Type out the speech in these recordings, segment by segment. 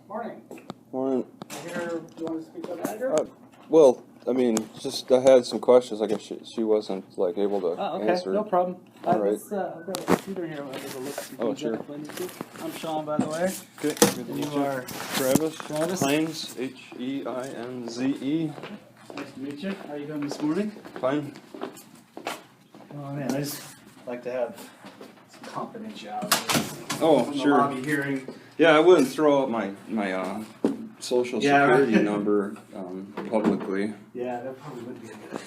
Morning. Morning. Here, do you want to speak to the manager? Well, I mean, just I had some questions. I guess she wasn't like able to Okay, answer. no problem. All right. I've got a computer here. I'll have a look. Oh, sure. I'm Sean, by the way. Good. Good to And meet you are Travis. Travis. Heinze, H-E-I-N-Z-E. Nice to meet you. How are you doing this morning? Fine. Oh man, I just like to have some confidentiality. Oh, from sure. The lobby hearing. Yeah, I wouldn't throw out my social security right. number publicly. Yeah, that probably would be a good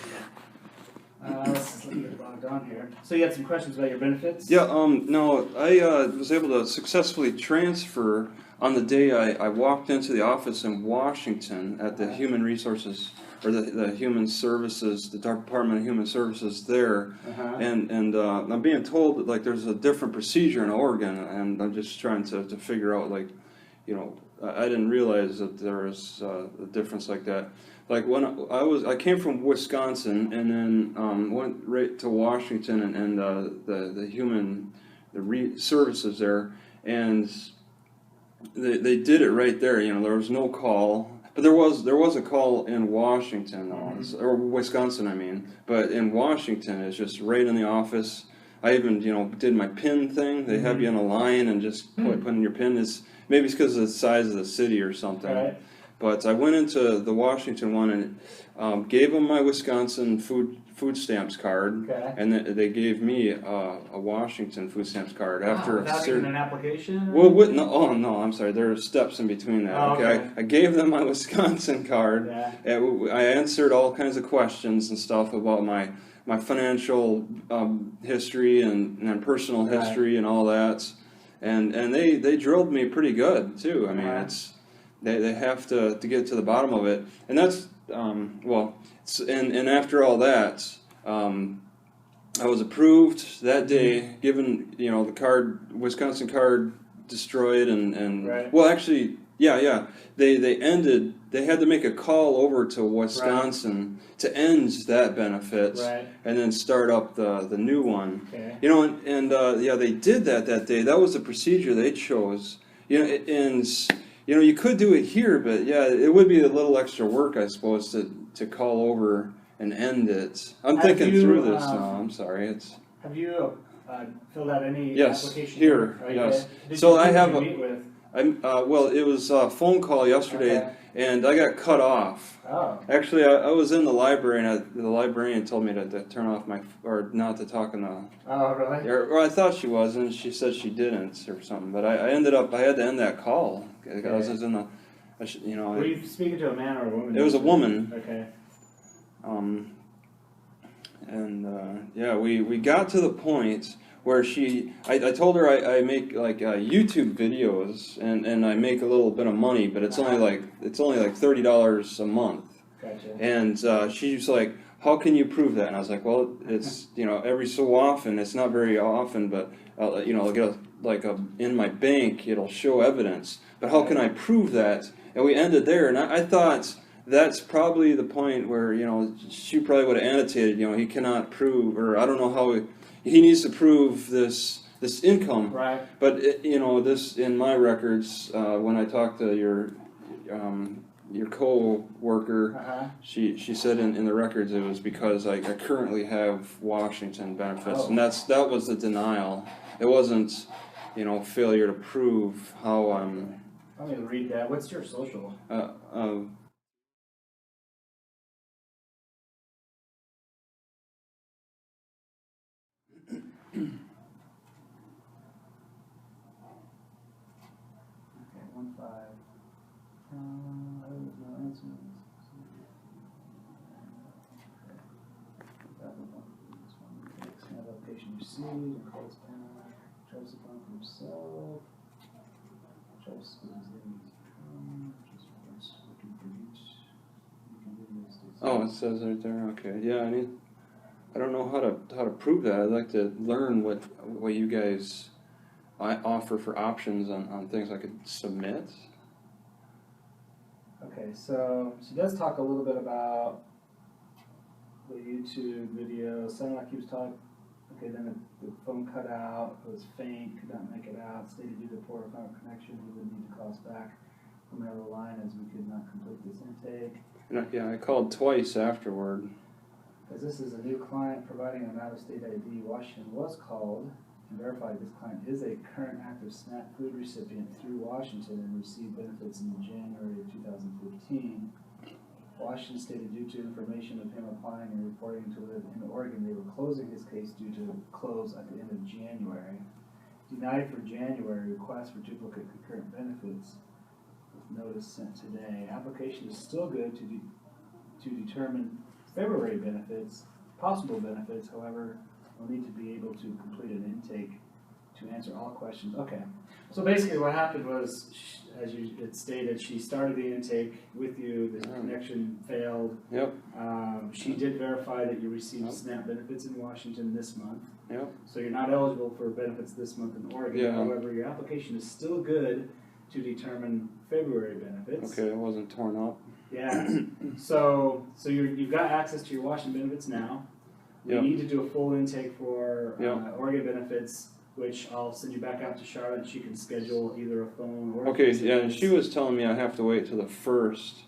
idea. Let me get logged on here. So you had some questions about your benefits? Yeah. No, I was able to successfully transfer on the day I walked into the office in Washington at the Human Resources or the Human Services, the Department of Human Services there, and I'm being told that like there's a different procedure in Oregon, and I'm just trying to figure out like, you know, I didn't realize that there was a difference like that. Like when I came from Wisconsin and then went right to Washington and the human services there, and they did it right there. You know, there was no call, but there was a call in Washington though, or Wisconsin, I mean. But in Washington, it's just right in the office. I even did my PIN thing. They have you in a line and just put in your PIN. Maybe it's because of the size of the city or something. Right. But I went into the Washington one and gave them my Wisconsin food stamps card, and they gave me a Washington food stamps card after without even an application? Well, no, I'm sorry. There are steps in between that. Okay, I gave them my Wisconsin card. Yeah. And I answered all kinds of questions and stuff about my financial history and personal history and all that, and they drilled me pretty good too. I mean, they have to get to the bottom of it, and that's and after all that, I was approved that day, given the card, Wisconsin card destroyed, and well, actually, yeah, they had to make a call over to Wisconsin to end that benefit, and then start up the new one. Okay. They did that day. That was the procedure they chose. You could do it here, but yeah, it would be a little extra work, I suppose, to call over and end it. I'm thinking through this now. I'm sorry. Have you filled out any application? Here. Yes. So I have meet with? Well, it was a phone call yesterday, and I got cut off. Oh. Actually, I was in the library, and the librarian told me to turn off or not to talk in the. Oh, really? Or I thought she was, and she said she didn't or something. But I had to end that call. I was just in the, Were you speaking to a man or a woman? It was a woman. Okay. We got to the point where I told her I make like YouTube videos and I make a little bit of money, but it's only like $30 a month. Gotcha. And she's like, "How can you prove that?" And I was like, "Well, it's every so often. It's not very often, but I'll get in my bank, it'll show evidence. But how can I prove that?" And we ended there, and I thought that's probably the point where she probably would have annotated. He cannot prove, or I don't know how he needs to prove this income. Right. But this in my records, when I talked to your co-worker, she said in the records it was because I currently have Washington benefits, and that was the denial. It wasn't failure to prove how I'm. Let me read that. What's your social? Okay, 15. No answer. Application received. Calls back. Tries to find himself. Tries to squeeze Oh, it says right there. Okay, yeah. I don't know how to prove that. I'd like to learn what you guys offer for options on things I could submit. Okay, so she does talk a little bit about the YouTube video. Sounded like he was talking. Okay, then the phone cut out. It was faint. Could not make it out. Stated due to poor phone connection, he would need to call us back. Whenever the line is, we could not complete this intake. Yeah, I called twice afterward. As this is a new client providing an out-of-state ID, Washington was called and verified this client is a current active SNAP food recipient through Washington and received benefits in January of 2015. Washington stated due to information of him applying and reporting to live in Oregon, they were closing his case due to close at the end of January. Denied for January, request for duplicate concurrent benefits with notice sent today. Application is still good to determine February benefits, possible benefits, however, will need to be able to complete an intake to answer all questions. Okay, so basically what happened was, as you had stated, she started the intake with you, the connection failed. Yep. She did verify that you received SNAP benefits in Washington this month. Yep. So you're not eligible for benefits this month in Oregon. Yeah. However, your application is still good to determine February benefits. Okay, it wasn't torn up. Yeah. So you've got access to your Washington benefits now. You Yep. need to do a full intake for Yep. Oregon benefits, which I'll send you back out to Charlotte, and she can schedule either a phone or. Okay, yeah, and she was telling me I have to wait till the 1st,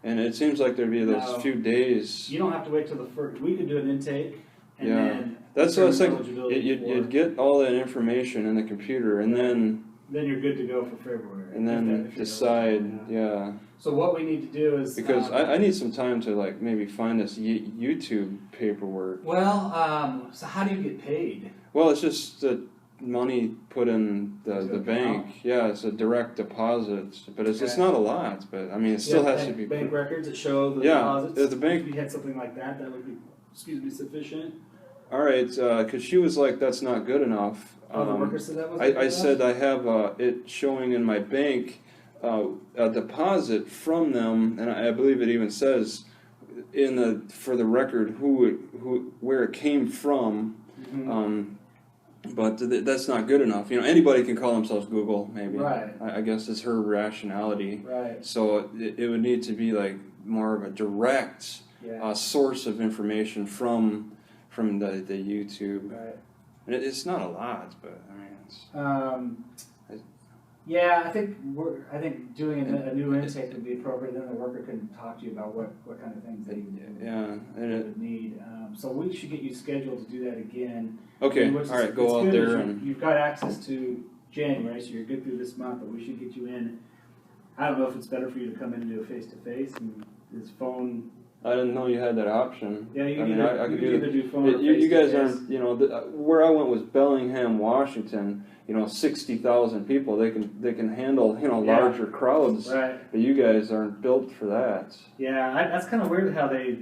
and it seems like there'd be those No. few days. You don't have to wait till the first. We could do an intake, and Yeah. then. That's what I was determine thinking. eligibility You'd for- get all that information in the computer, and then Then you're good to go for February. and then if you're decide. eligible, Yeah, So what we need to do is because I need some time to like maybe find this YouTube paperwork. Well, so how do you get paid? Well, it's just the money put in the Into bank. account? Yeah, it's a direct deposit, but it's Okay. not a lot. But I mean, it still You has have to be. bank records that show the Yeah, deposits. the bank- If you had something like that, that would be, sufficient. All right, because she was like, "That's not good enough." Oh, the worker said that was. I said I have it showing in my bank a deposit from them, and I believe it even says for the record where it came from. Mhm. But that's not good enough. Anybody can call themselves Google, maybe. Right. I guess is her rationality. Right. So it would need to be like more of a direct Yeah. source of information from the YouTube. Right. And it's not a lot, but I mean, it's. Yeah, I think doing a new intake would be appropriate. Then the worker can talk to you about what kind of things they Yeah, and would need. So we should get you scheduled to do that again. okay, And all what's- right, go what's out good is there you- and you've got access to January, so you're good through this month. But we should get you in. I don't know if it's better for you to come in and do a face to face and his phone. I didn't know you had that option. Yeah, you I can mean, either, I you could can do either do phone or You guys face-to-face. aren't, where I went was Bellingham, Washington. 60,000 people. They can handle Yeah. larger crowds. Right. But you guys aren't built for that. Yeah, that's kind of weird how they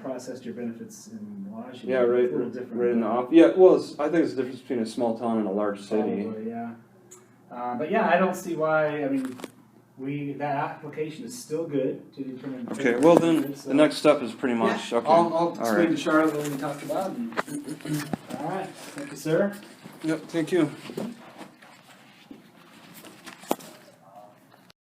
processed your benefits in Washington. Yeah, right. It's a little different. Right in the off. Yeah, well, I think it's the difference between a small town and a large city. Probably, yeah. But yeah, I don't see why. I mean, that application is still good to determine. Okay. Well, then benefits, so- the next step is pretty much Yeah, okay. I'll All explain right. to Charlotte what we talked about. All right. Thank you, sir. Yep. Thank you.